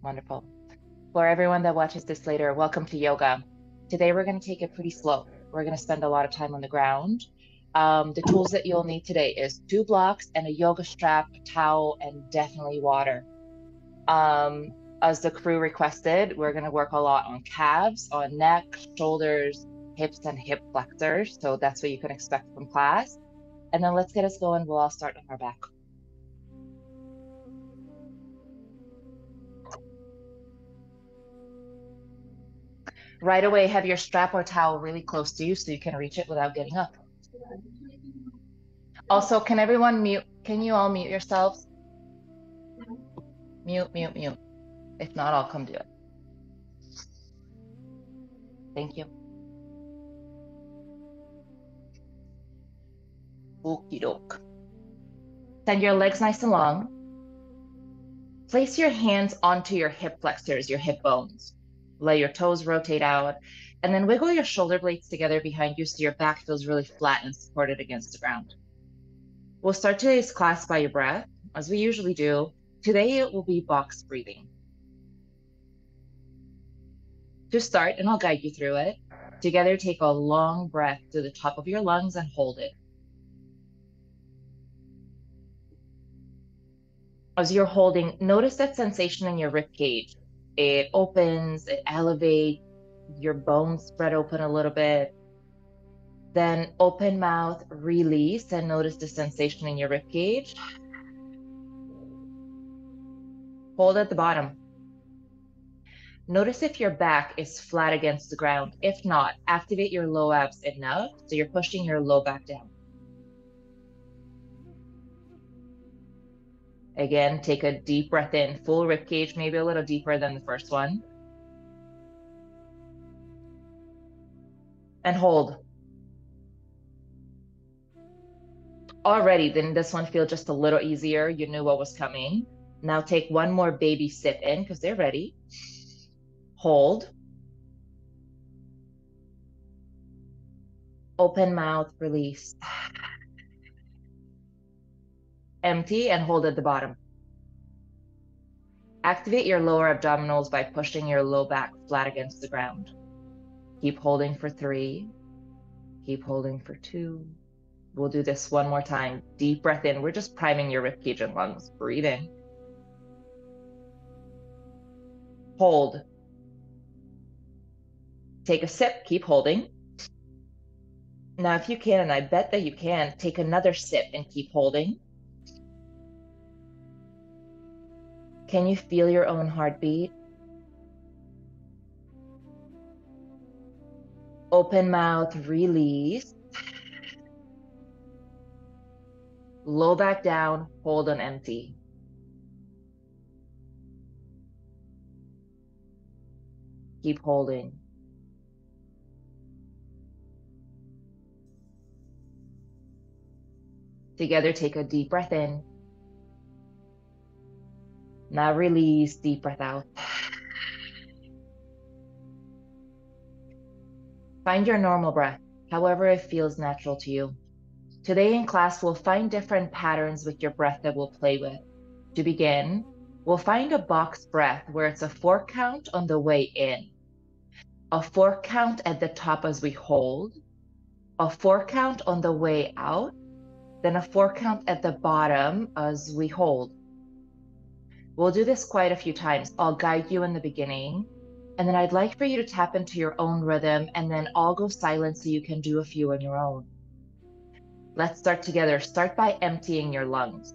Wonderful. For everyone that watches this later, welcome to yoga. Today we're going to take it pretty slow. We're going to spend a lot of time on the ground. The tools that you'll need today is 2 blocks and a yoga strap, a towel, and definitely water. As the crew requested, we're going to work a lot on calves, on neck, shoulders, hips, and hip flexors. So that's what you can expect from class. And then let's get us going. We'll all start on our back. Right away, have your strap or towel really close to you so you can reach it without getting up. Also, can everyone mute? Can you all mute yourselves? Mute, mute, mute. If not, I'll come do it. Thank you. Okie doke. Send your legs nice and long. Place your hands onto your hip flexors, your hip bones. Let your toes rotate out, and then wiggle your shoulder blades together behind you so your back feels really flat and supported against the ground. We'll start today's class by your breath, as we usually do. Today it will be box breathing. To start, and I'll guide you through it, together take a long breath to the top of your lungs and hold it. As you're holding, notice that sensation in your rib cage. It opens, it elevates, your bones spread open a little bit. Then open mouth, release, and notice the sensation in your rib cage. Hold at the bottom. Notice if your back is flat against the ground. If not, activate your low abs enough so you're pushing your low back down. Again, take a deep breath in, full rib cage, maybe a little deeper than the first one. And hold. Already, then this one feels just a little easier. You knew what was coming. Now take one more baby sip in because they're ready. Hold. Open mouth, release. Empty and hold at the bottom. Activate your lower abdominals by pushing your low back flat against the ground. Keep holding for 3. Keep holding for 2. We'll do this one more time. Deep breath in. We're just priming your ribcage and lungs. Breathe in. Hold. Take a sip. Keep holding. Now, if you can, and I bet that you can, take another sip and keep holding. Can you feel your own heartbeat? Open mouth, release. Low back down, hold on empty. Keep holding. Together, take a deep breath in. Now release, deep breath out. Find your normal breath, however it feels natural to you. Today in class, we'll find different patterns with your breath that we'll play with. To begin, we'll find a box breath where it's a 4 count on the way in, a 4 count at the top as we hold, a 4 count on the way out, then a 4 count at the bottom as we hold. We'll do this quite a few times. I'll guide you in the beginning, and then I'd like for you to tap into your own rhythm, and then I'll go silent so you can do a few on your own. Let's start together. Start by emptying your lungs.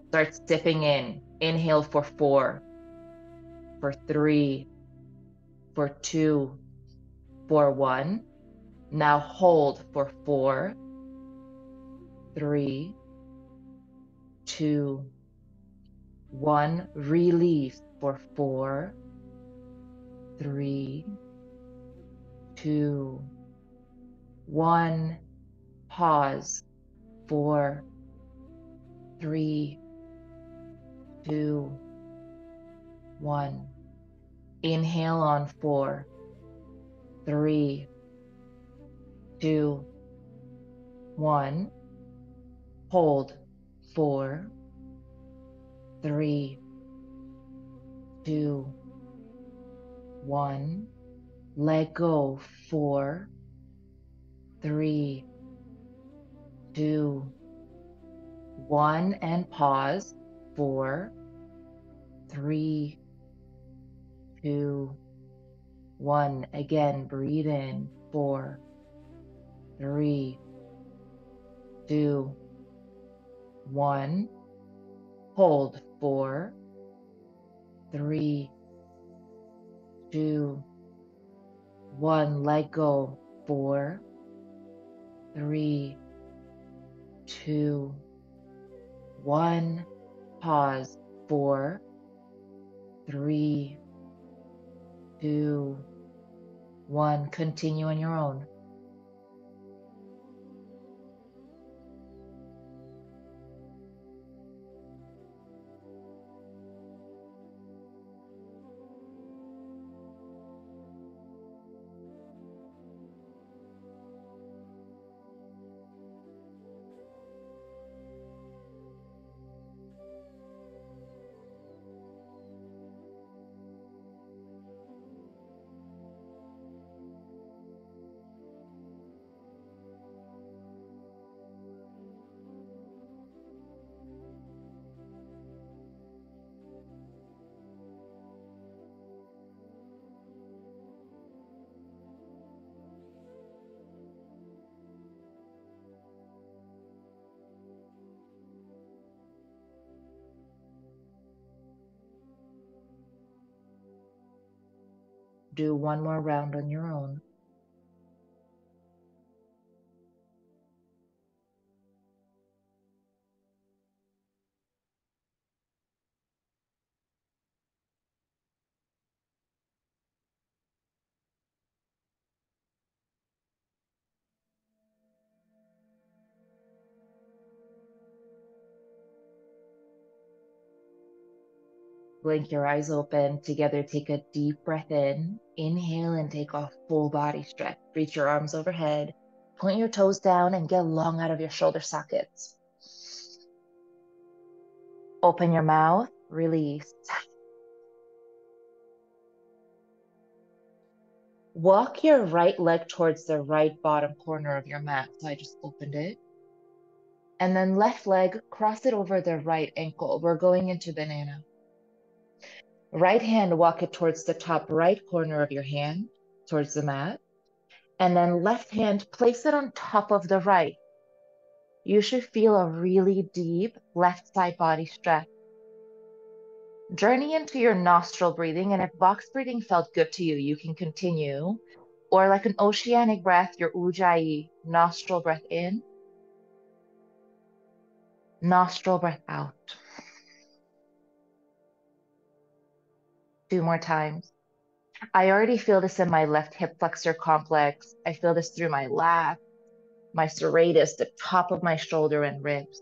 Start sipping in. Inhale for 4, for 3, for 2, for 1. Now hold for 4, 3, 2, 1. Release for 4, 3, 2, 1. Pause. 4, 3, 2, 1. Inhale on 4, 3, 2, 1. Hold. 4, 3, 2, 1. Let go. 4, 3, 2, 1. And pause. 4, 3, 2, 1. Again, breathe in. 4, 3, 2, 1. Hold. 4, 3, 2, 1. Let go. 4, 3, 2, 1. Pause. 4, 3, 2, 1. Continue on your own. Do one more round on your own. Blink your eyes open. Together, take a deep breath in. Inhale and take a full body stretch. Reach your arms overhead. Point your toes down and get long out of your shoulder sockets. Open your mouth. Release. Walk your right leg towards the right bottom corner of your mat. So I just opened it. And then left leg, cross it over the right ankle. We're going into banana. Right hand, walk it towards the top right corner of your hand, towards the mat. And then left hand, place it on top of the right. You should feel a really deep left side body stretch. Journey into your nostril breathing, and if box breathing felt good to you, you can continue. Or like an oceanic breath, your ujjayi, nostril breath in, nostril breath out. 2 more times. I already feel this in my left hip flexor complex. I feel this through my lat, my serratus, the top of my shoulder and ribs.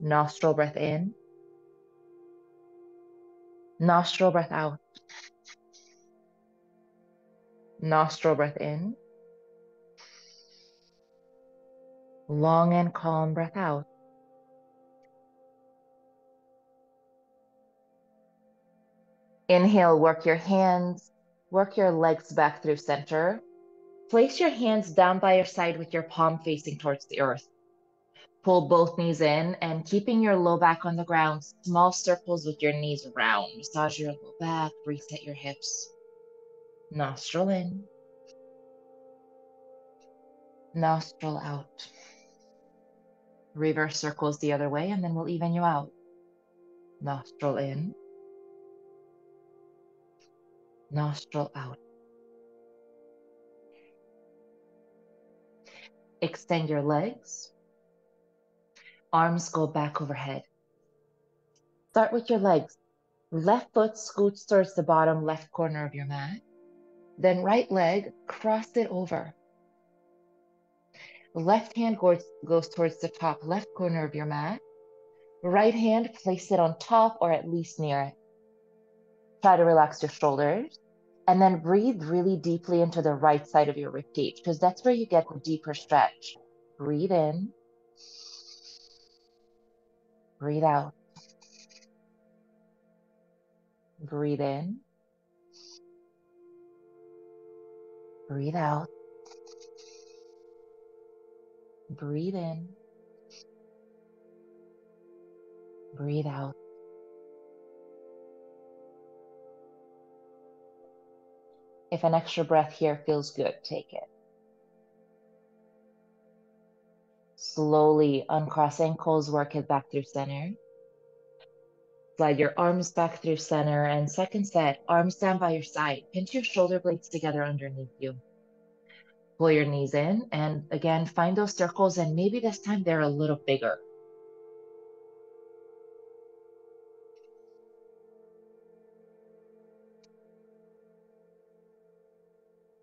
Nostril breath in, nostril breath out. Nostril breath in, long and calm breath out. Inhale, work your hands, work your legs back through center. Place your hands down by your side with your palm facing towards the earth. Pull both knees in and keeping your low back on the ground, small circles with your knees round. Massage your low back, reset your hips. Nostril in, nostril out. Reverse circles the other way and then we'll even you out. Nostril in, nostril out. Extend your legs. Arms go back overhead. Start with your legs. Left foot scoots towards the bottom left corner of your mat. Then right leg, cross it over. Left hand goes towards the top left corner of your mat. Right hand, place it on top or at least near it. Try to relax your shoulders. And then breathe really deeply into the right side of your ribcage because that's where you get the deeper stretch. Breathe in. Breathe out. Breathe in. Breathe out. Breathe in. Breathe out. If an extra breath here feels good, take it. Slowly uncross ankles, work it back through center. Slide your arms back through center, and second set, arms down by your side. Pinch your shoulder blades together underneath you. Pull your knees in, and again, find those circles, and maybe this time they're a little bigger.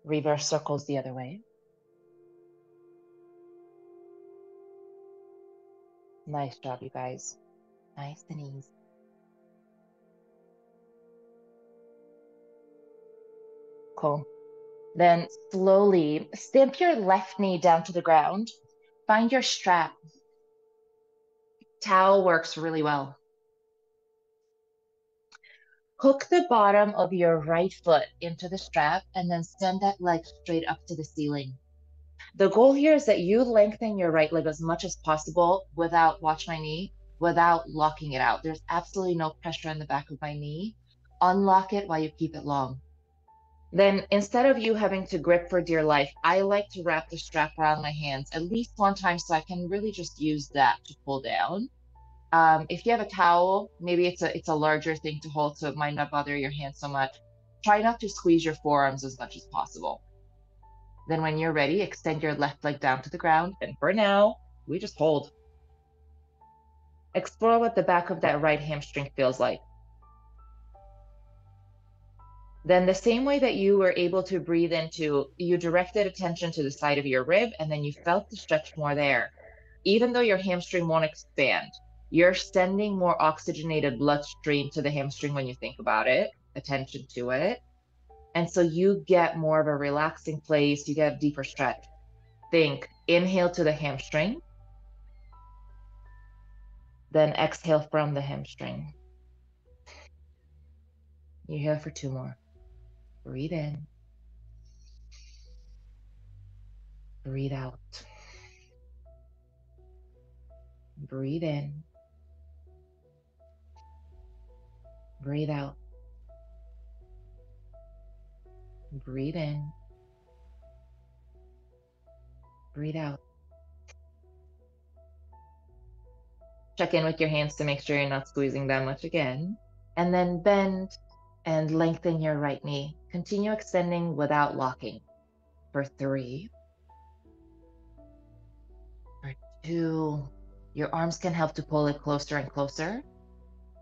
Reverse circles the other way. Nice job, you guys. Nice and easy. Cool. Then slowly stamp your left knee down to the ground. Find your strap. Towel works really well. Hook the bottom of your right foot into the strap and then send that leg straight up to the ceiling. The goal here is that you lengthen your right leg as much as possible without, watch my knee, without locking it out. There's absolutely no pressure on the back of my knee. Unlock it while you keep it long. Then instead of you having to grip for dear life, I like to wrap the strap around my hands at least one time so I can really just use that to pull down. If you have a towel, maybe it's a larger thing to hold so it might not bother your hands so much. Try not to squeeze your forearms as much as possible. Then when you're ready, extend your left leg down to the ground. And for now, we just hold. Explore what the back of that right hamstring feels like. Then the same way that you were able to breathe into, you directed attention to the side of your rib and then you felt the stretch more there. Even though your hamstring won't expand, you're sending more oxygenated bloodstream to the hamstring when you think about it, attention to it. And so you get more of a relaxing place, you get a deeper stretch. Think, inhale to the hamstring, then exhale from the hamstring. You're here for 2 more. Breathe in. Breathe out. Breathe in. Breathe out. Breathe in. Breathe out. Check in with your hands to make sure you're not squeezing that much again. And then bend and lengthen your right knee. Continue extending without locking. For 3. For 2. Your arms can help to pull it closer and closer.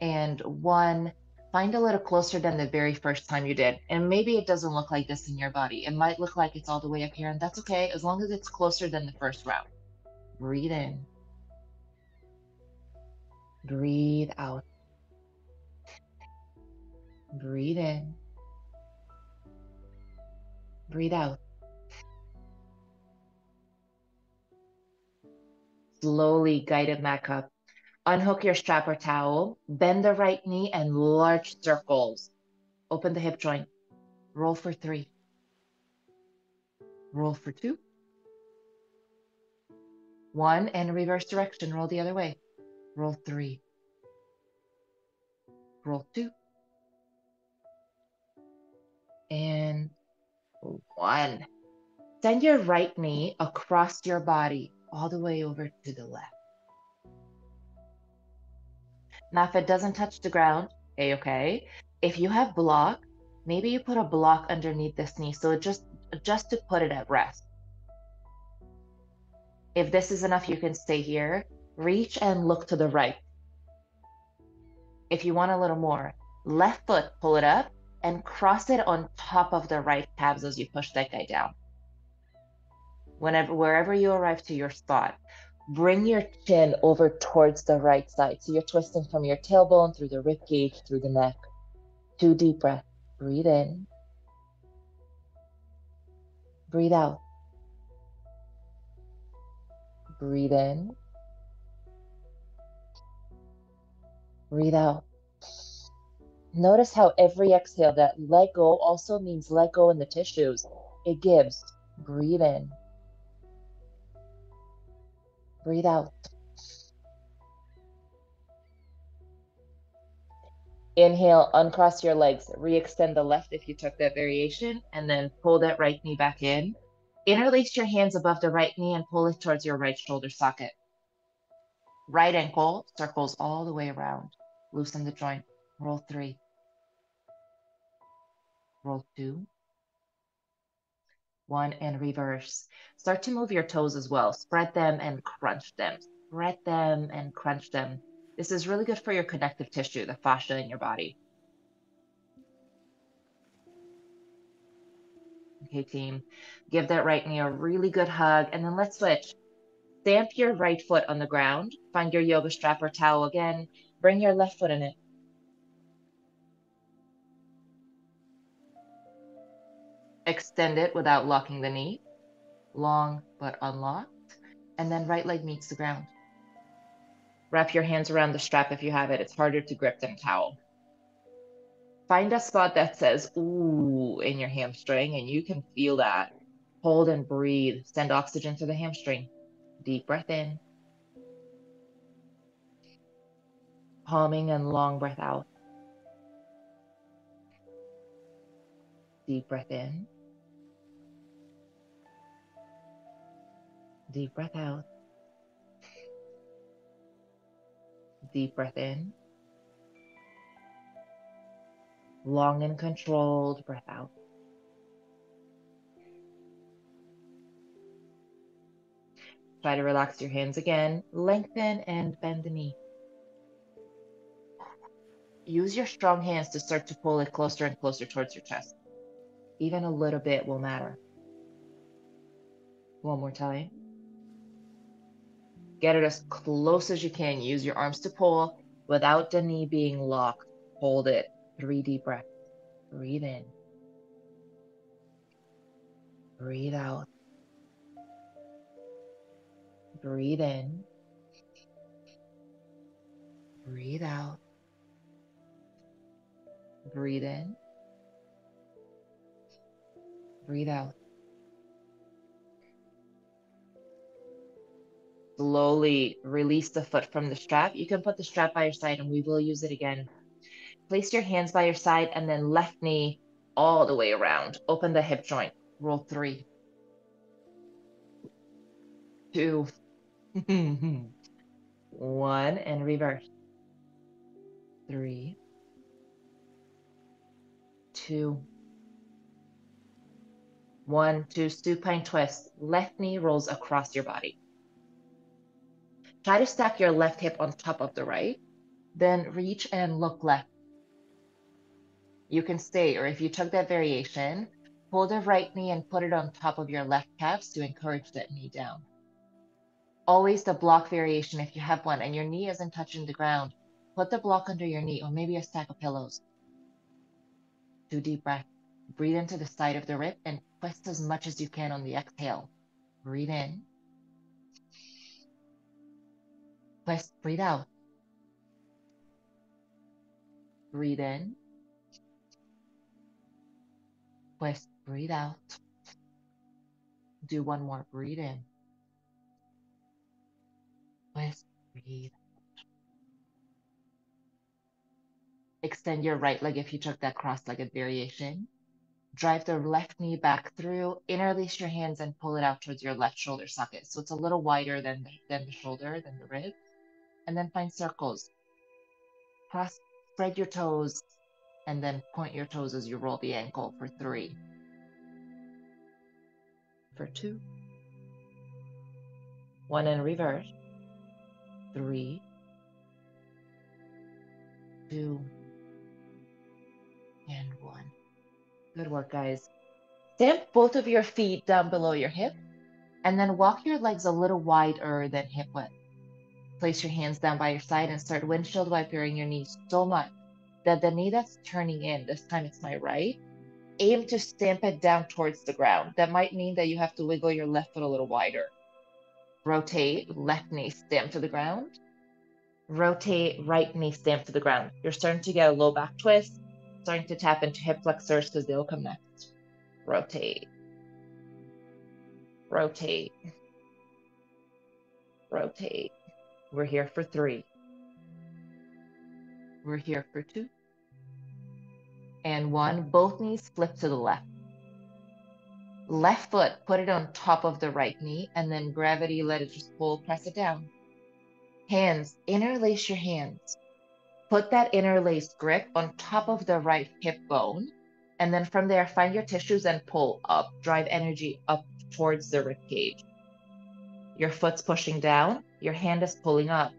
And 1. Find a little closer than the very first time you did. And maybe it doesn't look like this in your body. It might look like it's all the way up here, and that's okay, as long as it's closer than the first round. Breathe in. Breathe out. Breathe in. Breathe out. Slowly guide it back up. Unhook your strap or towel. Bend the right knee and large circles. Open the hip joint. Roll for 3. Roll for 2. 1 and reverse direction. Roll the other way. Roll 3. Roll 2. And 1. Send your right knee across your body all the way over to the left. Now, if it doesn't touch the ground, A-okay. If you have block, maybe you put a block underneath this knee, so just to put it at rest. If this is enough, you can stay here. Reach and look to the right. If you want a little more, left foot, pull it up and cross it on top of the right calves as you push that guy down. Wherever you arrive to your spot, bring your chin over towards the right side. So you're twisting from your tailbone through the rib cage, through the neck. 2 deep breaths. Breathe in. Breathe out. Breathe in. Breathe out. Notice how every exhale that let go also means let go in the tissues. It gives. Breathe in. Breathe out. Inhale, uncross your legs, re-extend the left if you took that variation, and then pull that right knee back in. Interlace your hands above the right knee and pull it towards your right shoulder socket. Right ankle circles all the way around. Loosen the joint. Roll 3. Roll 2. 1, and reverse. Start to move your toes as well. Spread them and crunch them. Spread them and crunch them. This is really good for your connective tissue, the fascia in your body. Okay, team. Give that right knee a really good hug, and then let's switch. Stamp your right foot on the ground. Find your yoga strap or towel again. Bring your left foot in it. Extend it without locking the knee. Long but unlocked. And then right leg meets the ground. Wrap your hands around the strap if you have it. It's harder to grip than a towel. Find a spot that says, ooh, in your hamstring, and you can feel that. Hold and breathe. Send oxygen to the hamstring. Deep breath in. Calming and long breath out. Deep breath in. Deep breath out. Deep breath in. Long and controlled breath out. Try to relax your hands again. Lengthen and bend the knee. Use your strong hands to start to pull it closer and closer towards your chest. Even a little bit will matter. One more time. Get it as close as you can. Use your arms to pull without the knee being locked. Hold it. 3 deep breaths. Breathe in. Breathe out. Breathe in. Breathe out. Breathe in. Breathe out. Slowly release the foot from the strap. You can put the strap by your side and we will use it again. Place your hands by your side and then left knee all the way around. Open the hip joint. Roll 3, 2, 1, and reverse. 3, 2, 1, 2, supine twist. Left knee rolls across your body. Try to stack your left hip on top of the right. Then reach and look left. You can stay, or if you took that variation, pull the right knee and put it on top of your left calves to encourage that knee down. Always the block variation if you have one and your knee isn't touching the ground, put the block under your knee or maybe a stack of pillows. 2 deep breaths. Breathe into the side of the rib and twist as much as you can on the exhale. Breathe in. Twist, breathe out. Breathe in. Twist, breathe out. Do one more. Breathe in. Twist, breathe. Extend your right leg if you took that cross-legged variation. Drive the left knee back through, interlace your hands and pull it out towards your left shoulder socket. So it's a little wider than the shoulder, than the rib. And then find circles. Cross, spread your toes, and then point your toes as you roll the ankle for 3. For 2. 1 and reverse. 3, 2, and 1. Good work, guys. Stamp both of your feet down below your hip, and then walk your legs a little wider than hip width. Place your hands down by your side and start windshield wipering your knees so much that the knee that's turning in, this time it's my right, aim to stamp it down towards the ground. That might mean that you have to wiggle your left foot a little wider. Rotate, left knee stamp to the ground. Rotate, right knee stamp to the ground. You're starting to get a low back twist. starting to tap into hip flexors because they'll come next. Rotate. Rotate. Rotate. We're here for 3. We're here for 2. And 1. Both knees flip to the left. Left foot, put it on top of the right knee, and then gravity, let it just pull, press it down. Hands, interlace your hands. Put that interlaced grip on top of the right hip bone, and then from there, find your tissues and pull up. Drive energy up towards the rib cage. Your foot's pushing down, your hand is pulling up.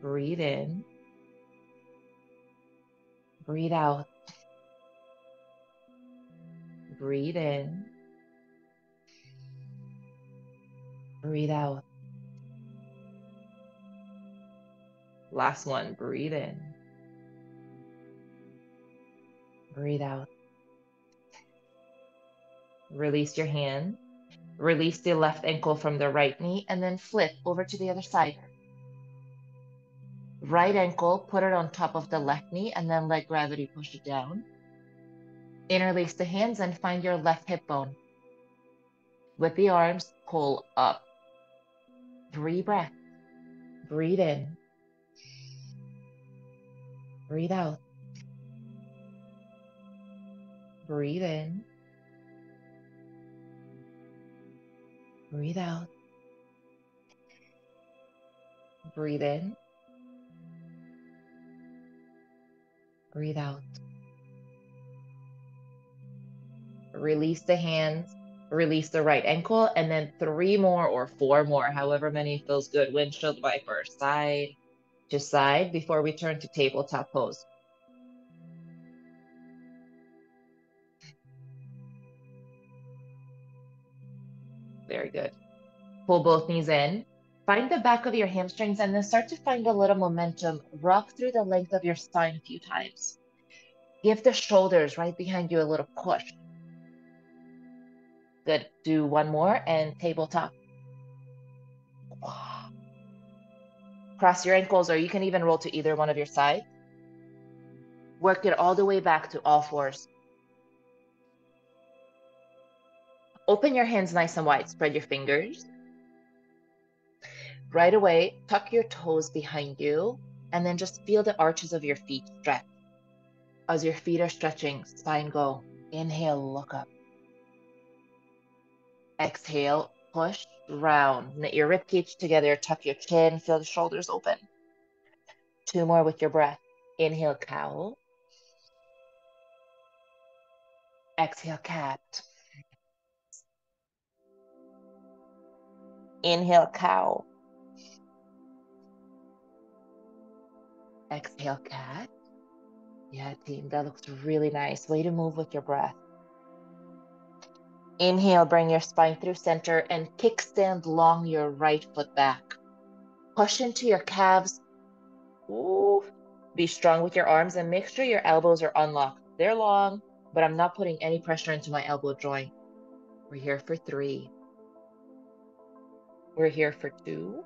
Breathe in. Breathe out. Breathe in. Breathe out. Last one, breathe in. Breathe out. Release your hand. Release the left ankle from the right knee and then flip over to the other side. Right ankle, put it on top of the left knee and then let gravity push it down. Interlace the hands and find your left hip bone. With the arms, pull up. 3 breaths. Breathe in. Breathe out. Breathe in. Breathe out. Breathe in. Breathe out. Release the hands, release the right ankle, and then 3 more or 4 more, however many feels good. Windshield wiper, side to side before we turn to tabletop pose. Very good. Pull both knees in. Find the back of your hamstrings and then start to find a little momentum. Rock through the length of your spine a few times. Give the shoulders right behind you a little push. Good. Do 1 more and tabletop. Cross your ankles, or you can even roll to either one of your sides. Work it all the way back to all 4s. Open your hands nice and wide. Spread your fingers. Right away, tuck your toes behind you, and then just feel the arches of your feet stretch. As your feet are stretching, spine go. Inhale, look up. Exhale, push, round. Knit your rib cage together, tuck your chin, feel the shoulders open. 2 more with your breath. Inhale, cow. Exhale, cat. Inhale, cow. Exhale, cat. Yeah, team, that looks really nice. Way to move with your breath. Inhale, bring your spine through center and kickstand long your right foot back. Push into your calves. Ooh. Be strong with your arms and make sure your elbows are unlocked. They're long, but I'm not putting any pressure into my elbow joint. We're here for 3. We're here for 2.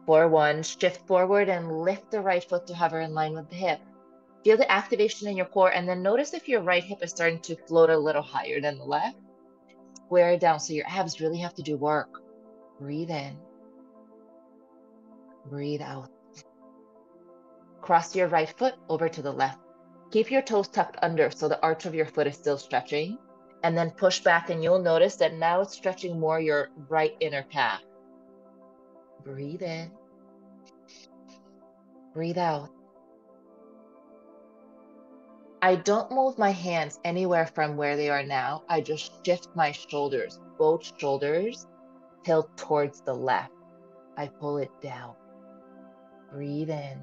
For 1, shift forward and lift the right foot to hover in line with the hip. Feel the activation in your core and then notice if your right hip is starting to float a little higher than the left. Square it down so your abs really have to do work. Breathe in. Breathe out. Cross your right foot over to the left. Keep your toes tucked under so the arch of your foot is still stretching. And then push back and you'll notice that now it's stretching more your right inner calf. Breathe in. Breathe out. I don't move my hands anywhere from where they are now. I just shift my shoulders. Both shoulders tilt towards the left. I pull it down. Breathe in.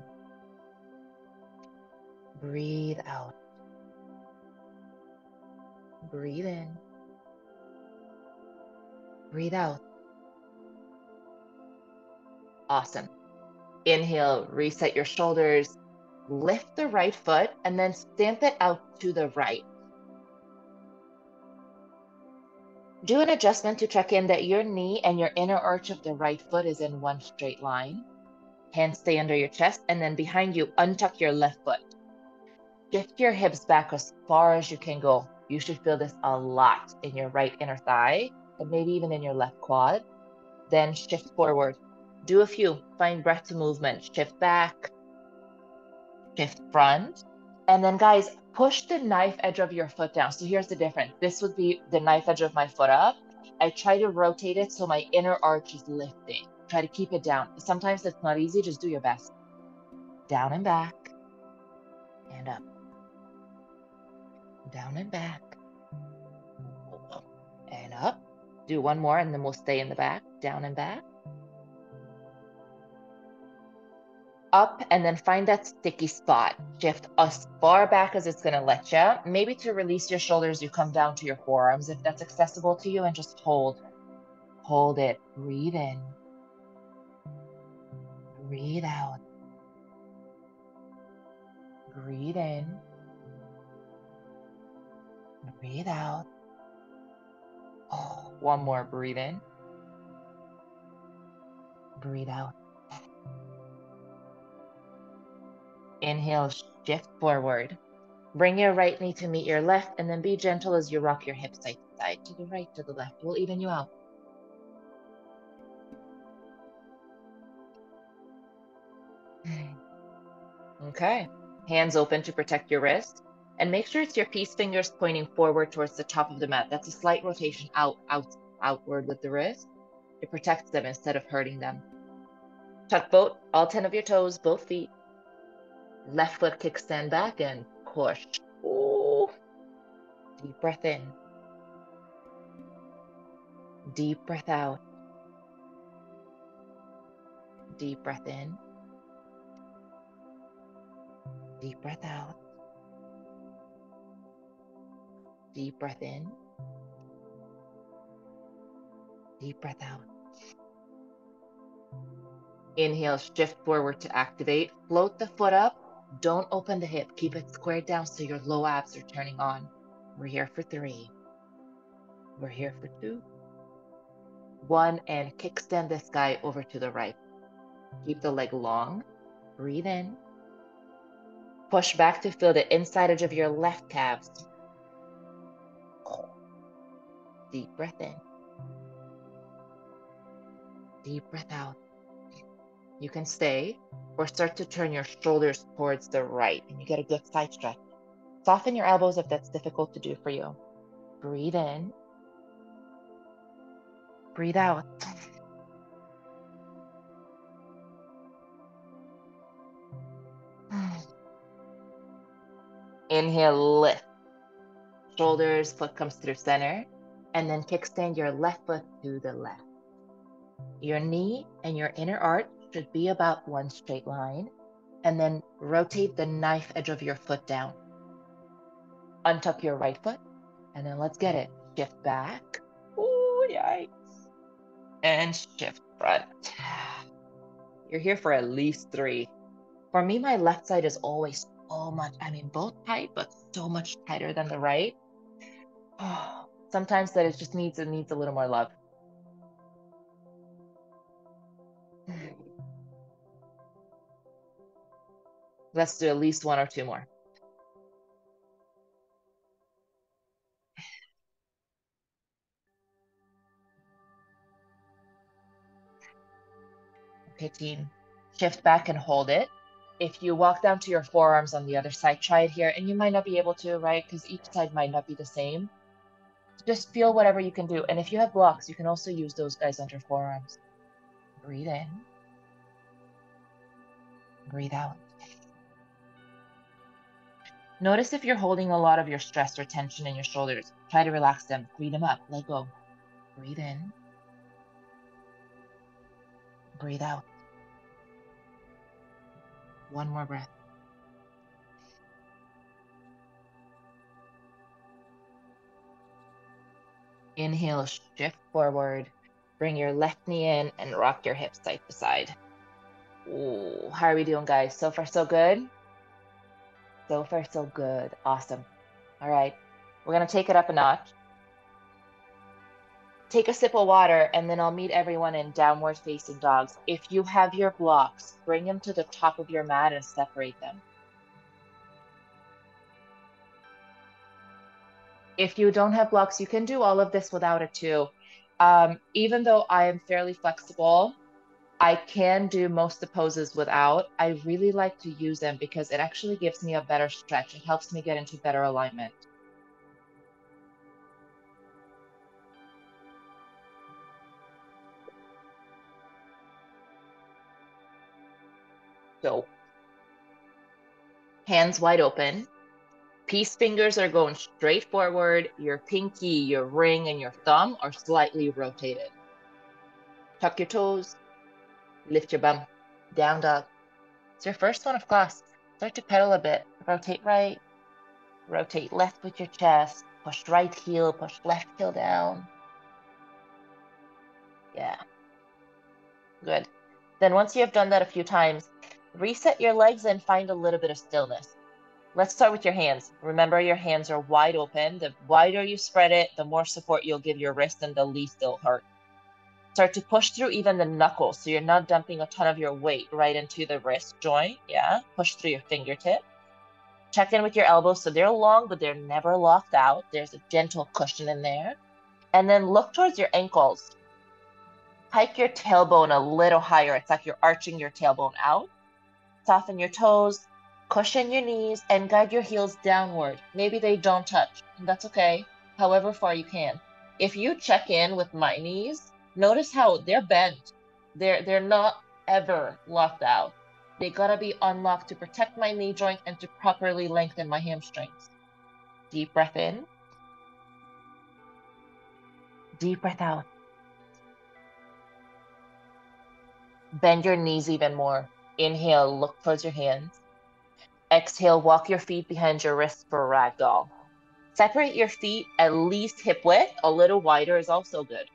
Breathe out. Breathe in. Breathe out. Awesome. Inhale, reset your shoulders. Lift the right foot and then stamp it out to the right. Do an adjustment to check in that your knee and your inner arch of the right foot is in one straight line. Hands stay under your chest, and then behind you, untuck your left foot. Shift your hips back as far as you can go. You should feel this a lot in your right inner thigh, and maybe even in your left quad. Then shift forward. Do a few. Find breath to movement. Shift back, shift front. And then guys, push the knife edge of your foot down. So here's the difference. This would be the knife edge of my foot up. I try to rotate it so my inner arch is lifting. Try to keep it down. Sometimes it's not easy. Just do your best. Down and back, and up. Down and back, and up. Do one more, and then we'll stay in the back. Down and back. Up, and then find that sticky spot. Shift as far back as it's gonna let you. Maybe to release your shoulders, you come down to your forearms if that's accessible to you, and just hold. Hold it. Breathe in. Breathe out. Breathe in. Breathe out. Oh, one more. Breathe in. Breathe out. Inhale, shift forward. Bring your right knee to meet your left, and then be gentle as you rock your hips side to side, to the right, to the left. We'll even you out. Okay. Hands open to protect your wrist. And make sure it's your peace fingers pointing forward towards the top of the mat. That's a slight rotation outward with the wrist. It protects them instead of hurting them. Tuck all 10 of your toes, both feet. Left foot kickstand back and push. Ooh. Deep breath in. Deep breath out. Deep breath in. Deep breath out. Deep breath in. Deep breath out. Inhale, shift forward to activate. Float the foot up. Don't open the hip. Keep it squared down so your low abs are turning on. We're here for 3. We're here for 2. 1, and kickstand this guy over to the right. Keep the leg long. Breathe in. Push back to feel the inside edge of your left calves. Deep breath in. Deep breath out. You can stay or start to turn your shoulders towards the right, and you get a good side stretch. Soften your elbows if that's difficult to do for you. Breathe in. Breathe out. Inhale, lift. Shoulders, foot comes through center, and then kickstand your left foot to the left. Your knee and your inner arch should be about one straight line, and then rotate the knife edge of your foot down. Untuck your right foot, and then let's get it. Shift back. Ooh, yikes. And shift front. You're here for at least 3. For me, my left side is always so much, both tight, but so much tighter than the right. Oh, sometimes that it just needs a little more love. Let's do at least 1 or 2 more. Okay, team. Shift back and hold it. If you walk down to your forearms on the other side, try it here. And you might not be able to, right? Because each side might not be the same. Just feel whatever you can do. And if you have blocks, you can also use those guys under forearms. Breathe in. Breathe out. Notice if you're holding a lot of your stress or tension in your shoulders. Try to relax them. Free them up. Let go. Breathe in. Breathe out. One more breath. Inhale, shift forward. Bring your left knee in and rock your hips side to side. Ooh, how are we doing, guys? So far, so good? So far, so good. Awesome. All right. We're going to take it up a notch. Take a sip of water, and then I'll meet everyone in downward facing dogs. If you have your blocks, bring them to the top of your mat and separate them. If you don't have blocks, you can do all of this without it too. Even though I am fairly flexible, I can do most of the poses without. I really like to use them because it actually gives me a better stretch. It helps me get into better alignment. So, hands wide open. Peace fingers are going straight forward. Your pinky, your ring, and your thumb are slightly rotated. Tuck your toes. Lift your bum. Down dog. It's your first one of class. Start to pedal a bit. Rotate right. Rotate left with your chest. Push right heel. Push left heel down. Yeah. Good. Then once you have done that a few times, reset your legs and find a little bit of stillness. Let's start with your hands. Remember, your hands are wide open. The wider you spread it, the more support you'll give your wrist and the least it'll hurt. Start to push through even the knuckles, so you're not dumping a ton of your weight right into the wrist joint. Yeah, push through your fingertip. Check in with your elbows, so they're long, but they're never locked out. There's a gentle cushion in there. And then look towards your ankles. Hike your tailbone a little higher. It's like you're arching your tailbone out. Soften your toes, cushion your knees, and guide your heels downward. Maybe they don't touch. That's okay. However far you can. If you check in with my knees, notice how they're bent. They're not ever locked out. They gotta be unlocked to protect my knee joint and to properly lengthen my hamstrings. Deep breath in. Deep breath out. Bend your knees even more. Inhale, look towards your hands. Exhale, walk your feet behind your wrists for a ragdoll. Separate your feet at least hip width. A little wider is also good.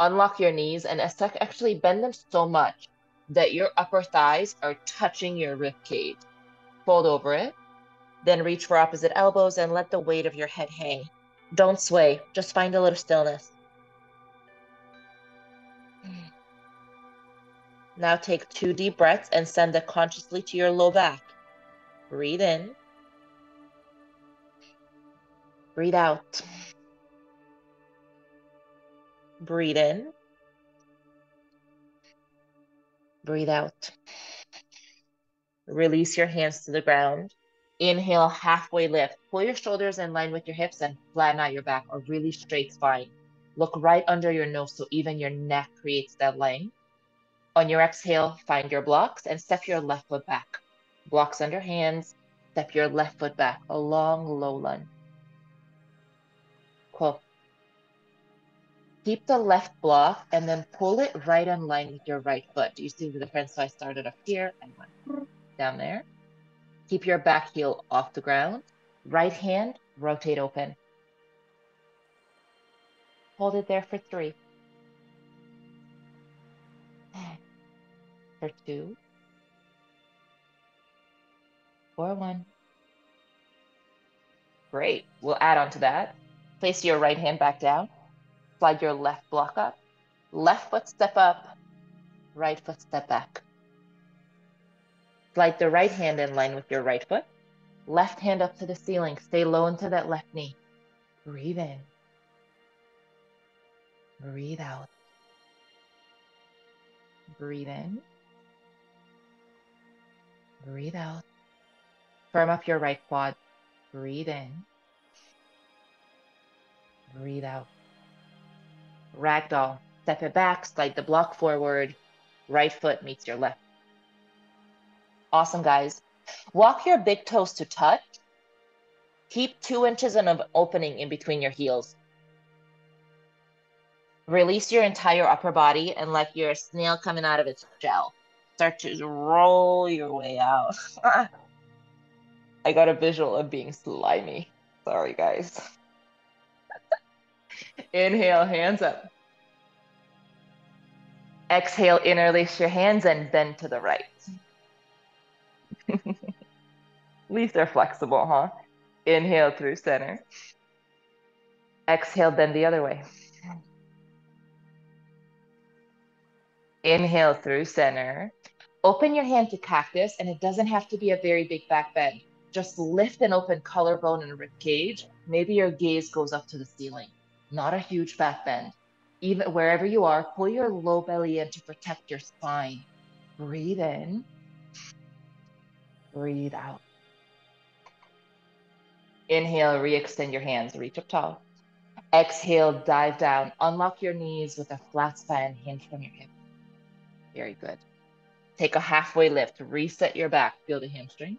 Unlock your knees and actually bend them so much that your upper thighs are touching your rib cage. Fold over it. Then reach for opposite elbows and let the weight of your head hang. Don't sway. Just find a little stillness. Now take 2 deep breaths and send it consciously to your low back. Breathe in. Breathe out. Breathe in. Breathe out. Release your hands to the ground. Inhale, halfway lift. Pull your shoulders in line with your hips and flatten out your back, a really straight spine. Look right under your nose so even your neck creates that length. On your exhale, find your blocks and step your left foot back. Blocks under hands, step your left foot back, a long, low lunge. Cool. Keep the left block and then pull it right in line with your right foot. Do you see the difference? So I started up here and went down there. Keep your back heel off the ground. Right hand, rotate open. Hold it there for 3. For 2. For 1. Great. We'll add on to that. Place your right hand back down. Slide your left block up. Left foot step up. Right foot step back. Slide the right hand in line with your right foot. Left hand up to the ceiling. Stay low into that left knee. Breathe in. Breathe out. Breathe in. Breathe out. Firm up your right quad. Breathe in. Breathe out. Ragdoll. Step it back, slide the block forward. Right foot meets your left. Awesome, guys. Walk your big toes to touch. Keep 2 inches of an opening in between your heels. Release your entire upper body and like you're a snail coming out of its shell. Start to roll your way out. I got a visual of being slimy. Sorry, guys. Inhale, hands up. Exhale, interlace your hands and bend to the right. At least they're flexible, huh? Inhale through center. Exhale, bend the other way. Inhale through center. Open your hand to cactus, and it doesn't have to be a very big back bend. Just lift and open collarbone and rib cage. Maybe your gaze goes up to the ceiling. Not a huge back bend. Even wherever you are, pull your low belly in to protect your spine. Breathe in. Breathe out. Inhale, re-extend your hands, reach up tall. Exhale, dive down. Unlock your knees with a flat spine, hinge from your hip. Very good. Take a halfway lift, reset your back, feel the hamstring.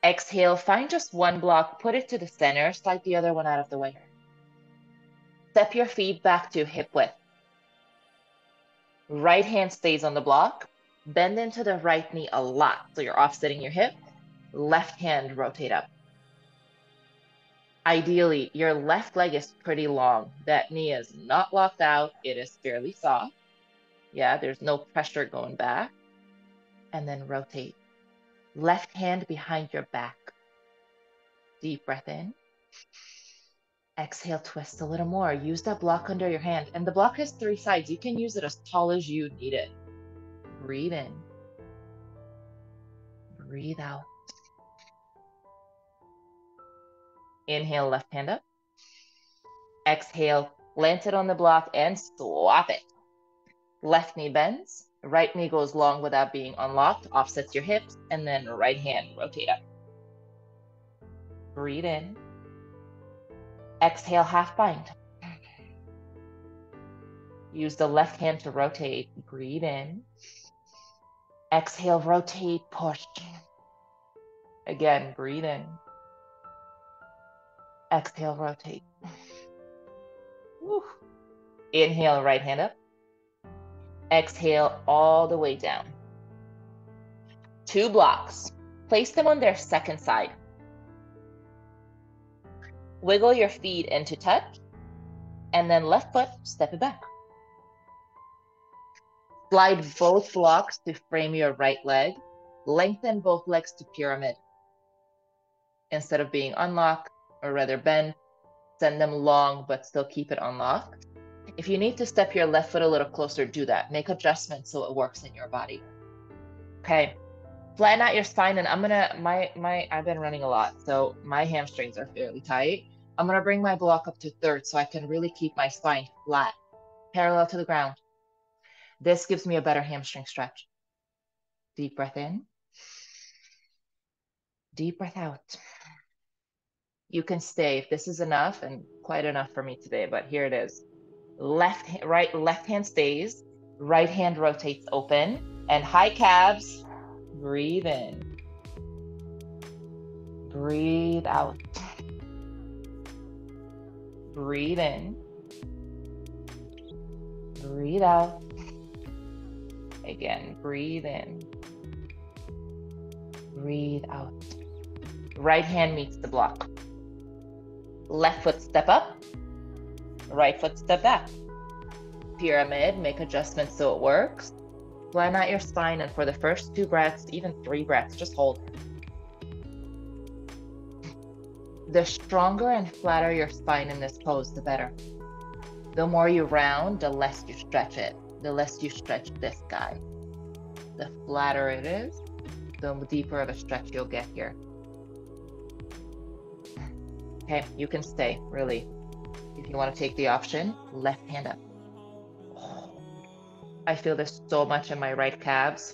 Exhale, find just one block, put it to the center, slide the other one out of the way. Step your feet back to hip width. Right hand stays on the block. Bend into the right knee a lot, so you're offsetting your hip. Left hand rotate up. Ideally, your left leg is pretty long. That knee is not locked out. It is fairly soft. Yeah, there's no pressure going back. And then rotate. Left hand behind your back. Deep breath in. Exhale, twist a little more. Use that block under your hand. And the block has 3 sides. You can use it as tall as you need it. Breathe in. Breathe out. Inhale, left hand up. Exhale, plant it on the block and swap it. Left knee bends. Right knee goes long without being unlocked. Offsets your hips. And then right hand rotate up. Breathe in. Exhale, half bind. Use the left hand to rotate. Breathe in. Exhale, rotate, push. Again, breathe in. Exhale, rotate. Woo. Inhale, right hand up. Exhale, all the way down. 2 blocks. Place them on their second side. Wiggle your feet into touch. And then left foot, step it back. Slide both blocks to frame your right leg. Lengthen both legs to pyramid. Instead of being unlocked, or rather bend, send them long, but still keep it unlocked. If you need to step your left foot a little closer, do that. Make adjustments so it works in your body. Okay. Flatten out your spine, and I'm gonna, I've been running a lot, so my hamstrings are fairly tight. I'm gonna bring my block up to third so I can really keep my spine flat, parallel to the ground. This gives me a better hamstring stretch. Deep breath in. Deep breath out. You can stay if this is enough, and quite enough for me today, but here it is. Left hand stays, right hand rotates open, and high calves. Breathe in. Breathe out. Breathe in. Breathe out. Again, breathe in. Breathe out. Right hand meets the block. Left foot step up. Right foot step back. Pyramid, make adjustments so it works. Flatten out your spine, and for the first 2 breaths, even 3 breaths, just hold. The stronger and flatter your spine in this pose, the better. The more you round, the less you stretch it. The less you stretch this guy. The flatter it is, the deeper of a stretch you'll get here. Okay, you can stay, really. If you want to take the option, left hand up. I feel this so much in my right calves.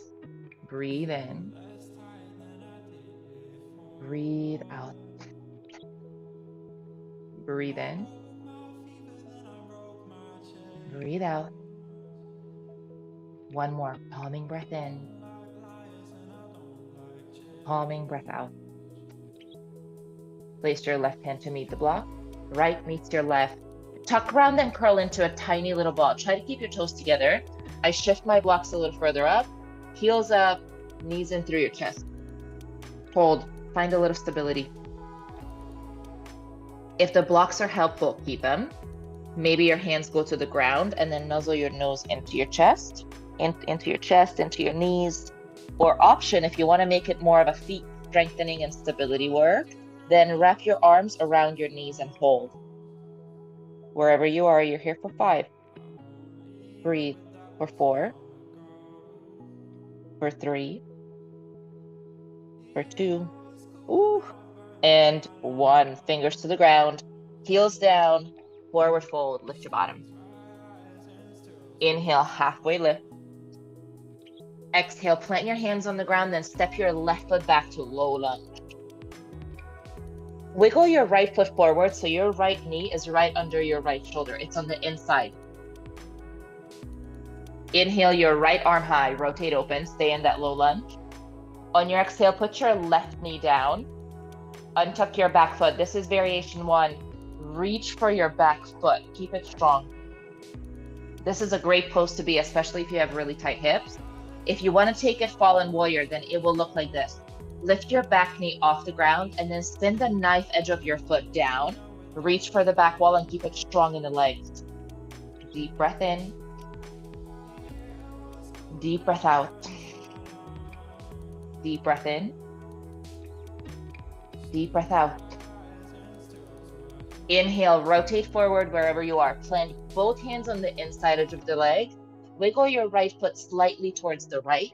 Breathe in. Breathe out. Breathe in. Breathe out. One more. Calming breath in. Calming breath out. Place your left hand to meet the block. Right meets your left. Tuck around and curl into a tiny little ball. Try to keep your toes together. I shift my blocks a little further up. Heels up, knees in through your chest. Hold. Find a little stability. If the blocks are helpful, keep them. Maybe your hands go to the ground and then nuzzle your nose into your chest, into your chest, into your knees. Or option, if you want to make it more of a feet strengthening and stability work, then wrap your arms around your knees and hold. Wherever you are, you're here for 5. Breathe for 4. for 3, for 2, ooh, and 1. Fingers to the ground, heels down, forward fold, lift your bottom. Inhale, halfway lift. Exhale, plant your hands on the ground, then step your left foot back to low lunge. Wiggle your right foot forward so your right knee is right under your right shoulder. It's on the inside. Inhale, your right arm high, rotate open, stay in that low lunge. On your exhale, put your left knee down, untuck your back foot. This is variation 1. Reach for your back foot, keep it strong. This is a great pose to be, especially if you have really tight hips. If you want to take it fallen warrior, then it will look like this. Lift your back knee off the ground and then spin the knife edge of your foot down. Reach for the back wall and keep it strong in the legs. Deep breath in. Deep breath out. Deep breath in. Deep breath out. Inhale, rotate forward wherever you are. Plant both hands on the inside edge of the leg. Wiggle your right foot slightly towards the right.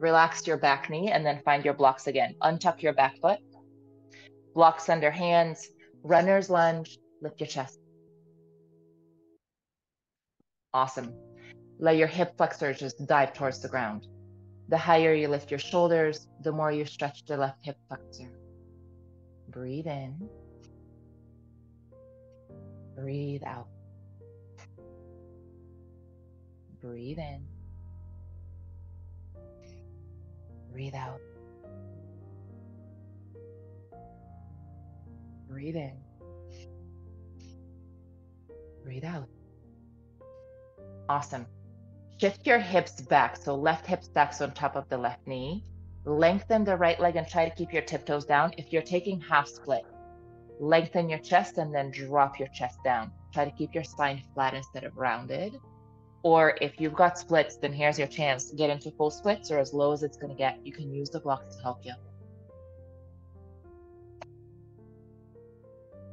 Relax your back knee and then find your blocks again. Untuck your back foot. Blocks under hands. Runner's lunge. Lift your chest. Awesome. Let your hip flexors just dive towards the ground. The higher you lift your shoulders, the more you stretch the left hip flexor. Breathe in. Breathe out. Breathe in. Breathe out. Breathe in. Breathe out. Awesome. Shift your hips back. So left hip stacks on top of the left knee. Lengthen the right leg and try to keep your tiptoes down. If you're taking half split, lengthen your chest and then drop your chest down. Try to keep your spine flat instead of rounded. Or if you've got splits, then here's your chance to get into full splits or as low as it's going to get. You can use the blocks to help you.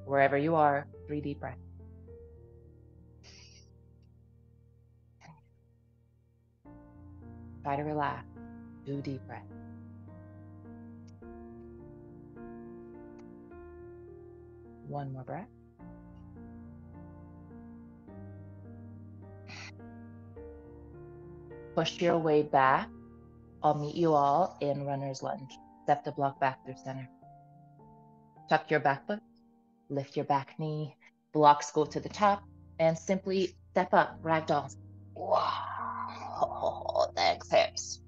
Wherever you are, 3 deep breaths. Try to relax. 2 deep breaths. One more breath. Push your way back. I'll meet you all in runner's lunge. Step the block back through center. Tuck your back foot. Lift your back knee. Blocks go to the top. And simply step up, ragdoll. Wow. Thanks, hips.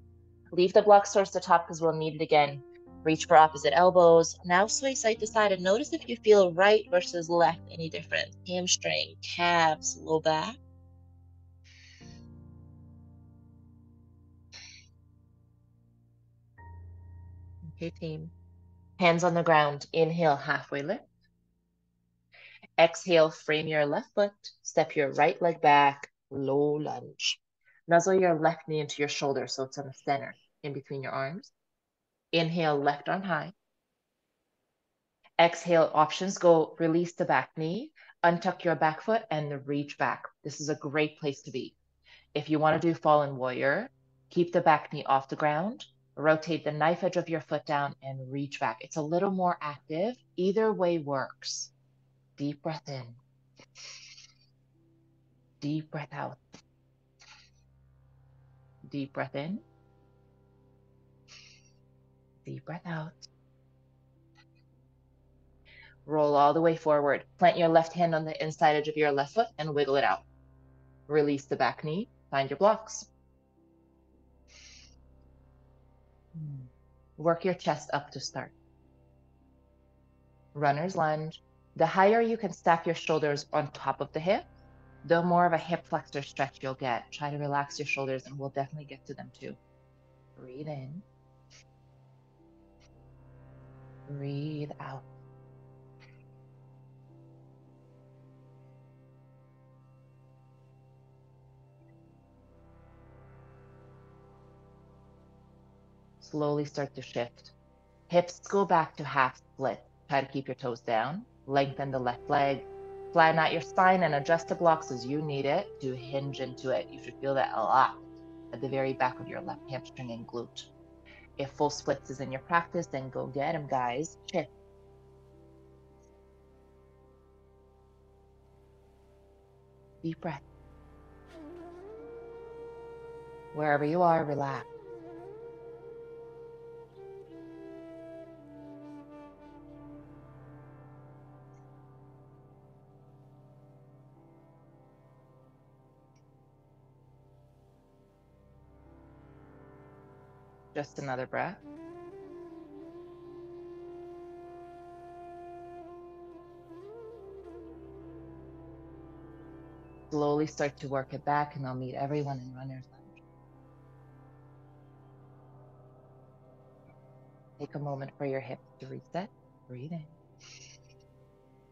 Leave the blocks towards the top because we'll need it again. Reach for opposite elbows. Now sway side to side and notice if you feel right versus left any different. Hamstring, calves, low back. Okay, team. Hands on the ground. Inhale, halfway lift. Exhale, frame your left foot. Step your right leg back. Low lunge. Nuzzle your left knee into your shoulder so it's on the center, in between your arms. Inhale, left arm high. Exhale, options go, release the back knee, untuck your back foot, and reach back. This is a great place to be. If you want to do fallen warrior, keep the back knee off the ground, rotate the knife edge of your foot down, and reach back. It's a little more active. Either way works. Deep breath in. Deep breath out. Deep breath in. Deep breath out. Roll all the way forward. Plant your left hand on the inside edge of your left foot and wiggle it out. Release the back knee. Find your blocks. Work your chest up to start. Runner's lunge. The higher you can stack your shoulders on top of the hip, the more of a hip flexor stretch you'll get. Try to relax your shoulders and we'll definitely get to them too. Breathe in. Breathe out. Slowly start to shift. Hips go back to half split. Try to keep your toes down. Lengthen the left leg. Flatten out your spine and adjust the blocks as you need it to hinge into it. You should feel that a lot. at the very back of your left hamstring and glute. If full splits is in your practice, then go get them, guys. Shift. Deep breath. Wherever you are, relax. Just another breath. Slowly start to work it back, and I'll meet everyone in runner's lunge. Take a moment for your hips to reset. Breathe in.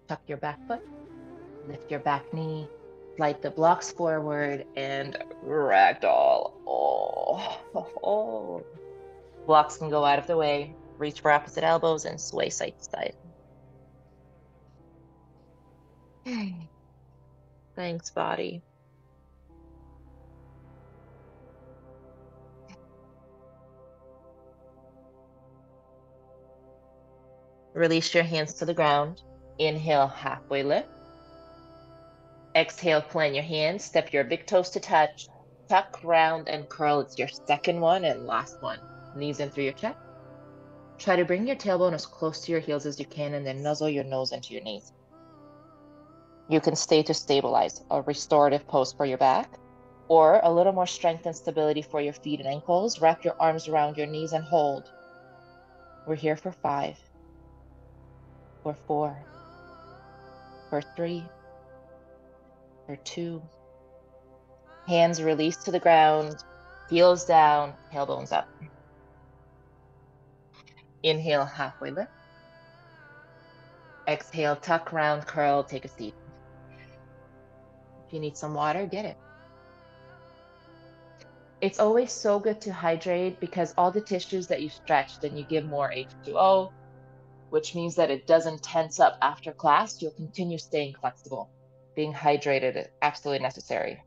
Tuck your back foot. Lift your back knee. Slide the blocks forward and ragdoll. Oh. Blocks can go out of the way. Reach for opposite elbows and sway side to side. Thanks, body. Release your hands to the ground. Inhale, halfway lift. Exhale, plant your hands. Step your big toes to touch. Tuck, round, and curl. It's your second one and last one. Knees in through your chest. Try to bring your tailbone as close to your heels as you can and then nuzzle your nose into your knees. You can stay to stabilize, a restorative pose for your back, or a little more strength and stability for your feet and ankles. Wrap your arms around your knees and hold. We're here for 5, for 4, for 3, for 2. Hands release to the ground, heels down, tailbones up. Inhale, halfway lift. Exhale, tuck, round, curl, take a seat. If you need some water, get it. It's always so good to hydrate because all the tissues that you stretch, then you give more H2O, which means that it doesn't tense up after class. You'll continue staying flexible. Being hydrated is absolutely necessary.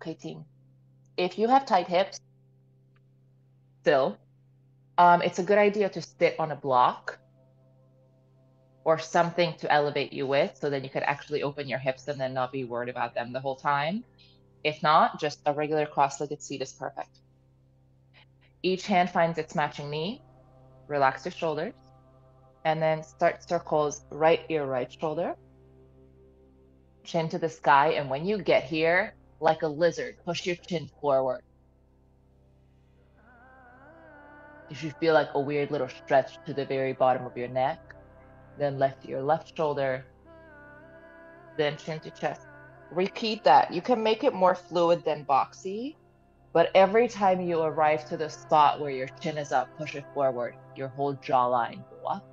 Okay, team. If you have tight hips, still, it's a good idea to sit on a block or something to elevate you with, so then you could actually open your hips and then not be worried about them the whole time. If not, just a regular cross-legged seat is perfect. Each hand finds its matching knee. Relax your shoulders. And then start circles, right ear, right shoulder. Chin to the sky. And when you get here, like a lizard, push your chin forward. If you feel like a weird little stretch to the very bottom of your neck, then lift your left shoulder, then chin to chest. Repeat that. You can make it more fluid than boxy, but every time you arrive to the spot where your chin is up, push it forward. Your whole jawline go up.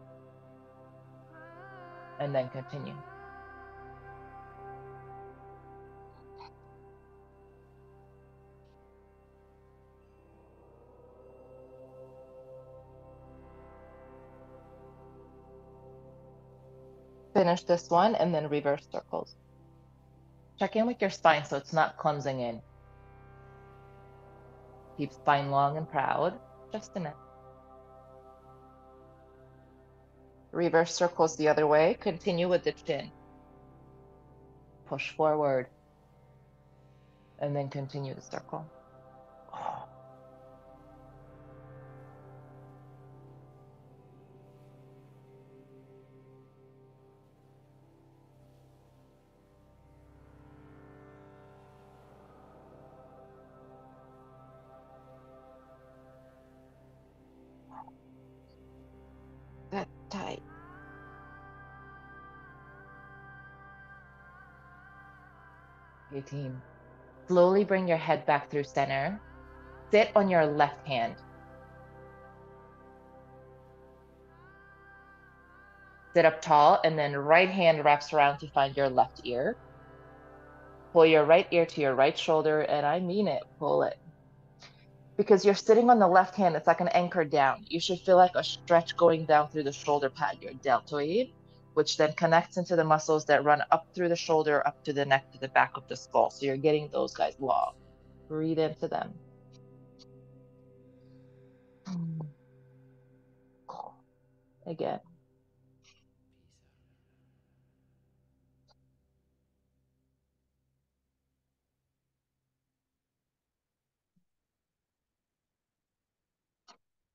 And then continue. Finish this one and then reverse circles. Check in with your spine so it's not clumsing in. Keep spine long and proud, just enough. Reverse circles the other way. Continue with the chin. Push forward. And then continue the circle. Oh. That's tight. Okay, team. Slowly bring your head back through center. Sit on your left hand. Sit up tall, and then right hand wraps around to find your left ear. Pull your right ear to your right shoulder, and I mean it, pull it. Because you're sitting on the left hand, it's like an anchor down. You should feel like a stretch going down through the shoulder pad, your deltoid. which then connects into the muscles that run up through the shoulder, up to the neck, to the back of the skull. So you're getting those guys long. Breathe into them. Again.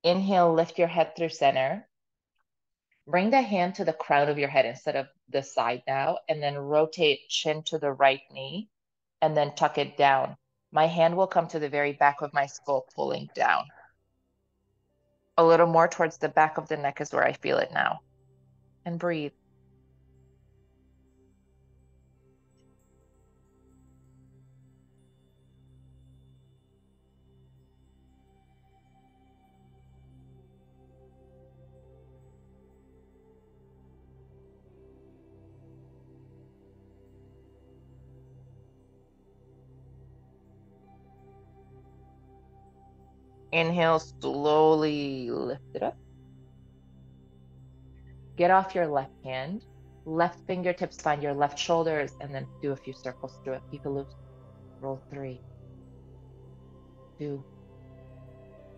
Inhale, lift your head through center. Bring the hand to the crown of your head instead of the side now, and then rotate chin to the right knee, and then tuck it down. My hand will come to the very back of my skull, pulling down. A little more towards the back of the neck is where I feel it now. And breathe. Inhale, slowly lift it up. Get off your left hand. Left fingertips find your left shoulders, and then do a few circles through it. Keep it loose. Roll 3, 2,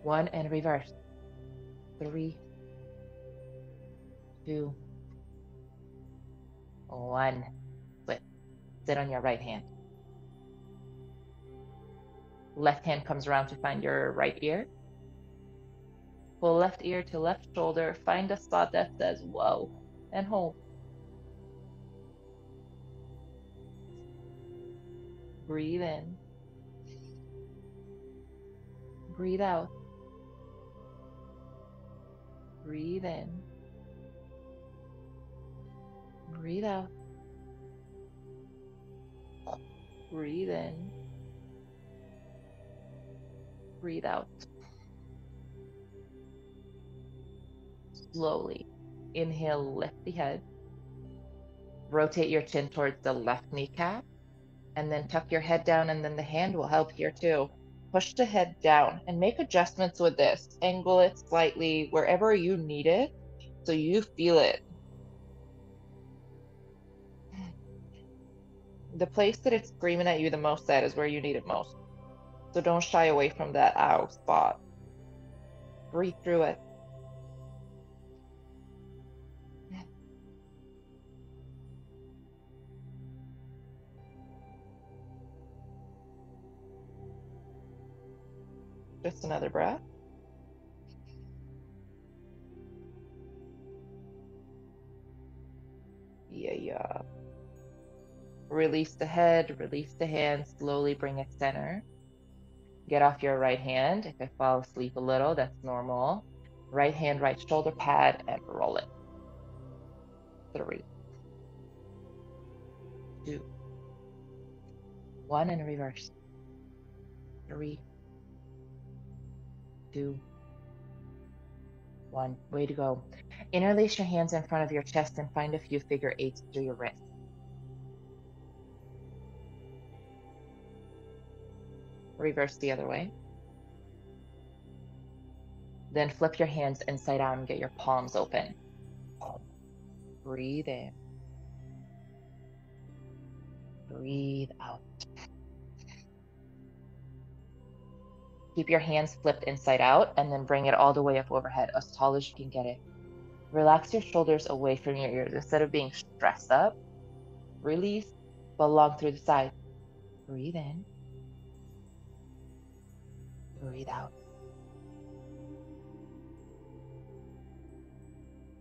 1, and reverse. 3, 2, 1. Split. Sit on your right hand. Left hand comes around to find your right ear. Pull left ear to left shoulder. Find a spot that says whoa, and hold. Breathe in. Breathe out. Breathe in. Breathe out. Breathe in. Breathe out. Slowly. Inhale, lift the head. Rotate your chin towards the left kneecap. And then tuck your head down, and then the hand will help here too. Push the head down and make adjustments with this. Angle it slightly wherever you need it so you feel it. The place that it's screaming at you the most at is where you need it most. So don't shy away from that ow spot. Breathe through it. Just another breath. Yeah. Release the head, release the hand, slowly bring it center. Get off your right hand. If I fall asleep a little, that's normal. Right hand, right shoulder pad, and roll it. 3, 2, 1, and reverse. 3, 2, 1. Way to go. Interlace your hands in front of your chest and find a few figure 8s through your wrist. Reverse the other way. Then flip your hands inside out and get your palms open. Breathe in. Breathe out. Keep your hands flipped inside out and then bring it all the way up overhead, as tall as you can get it. Relax your shoulders away from your ears. Instead of being stressed up, release, but long through the side. Breathe in. Breathe out.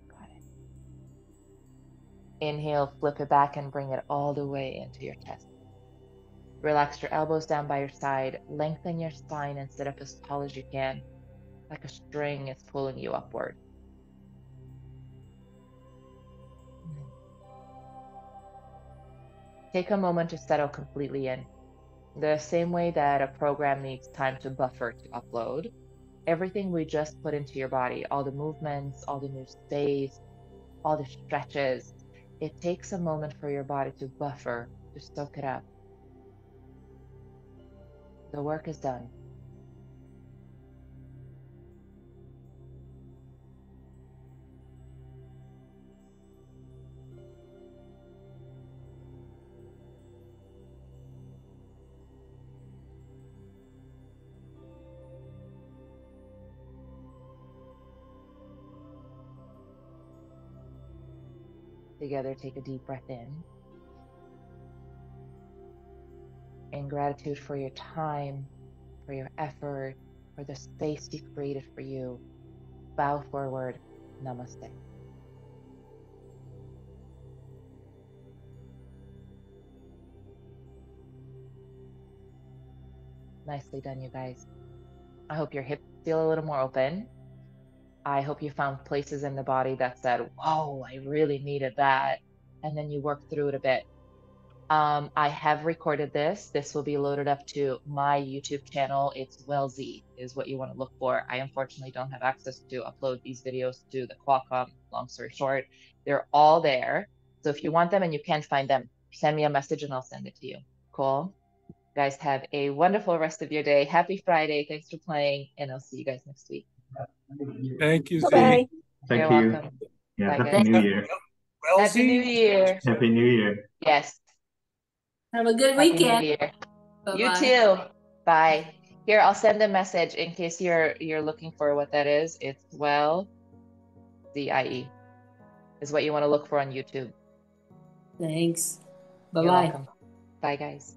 Got it. Inhale, flip it back and bring it all the way into your chest. Relax your elbows down by your side. Lengthen your spine and sit up as tall as you can, like a string is pulling you upward. Take a moment to settle completely in. The same way that a program needs time to buffer to upload, everything we just put into your body, all the movements, all the new space, all the stretches, it takes a moment for your body to buffer, to soak it up. The work is done. Together, take a deep breath in. In gratitude for your time, for your effort, for the space you created for you. Bow forward. Namaste. Nicely done, you guys. I hope your hips feel a little more open. I hope you found places in the body that said, whoa, I really needed that. And then you work through it a bit. I have recorded this. This will be loaded up to my YouTube channel. It's Wellsy is what you want to look for. I unfortunately don't have access to upload these videos to the Qualcomm. Long story short, they're all there. So if you want them and you can't find them, send me a message and I'll send it to you. Cool. You guys have a wonderful rest of your day. Happy Friday. Thanks for playing, and I'll see you guys next week. Thank you, Z. Bye. You're Thank you. welcome. Yeah, Bye, Happy guys. New Year. Well, Happy New Year. Happy New Year. Yes. Have a good Happy New weekend. Year. You Bye-bye. too. Bye. Here, I'll send a message in case you're looking for what that is. It's ZIE is what you want to look for on YouTube. Thanks. You're Bye-bye. welcome. Bye, guys.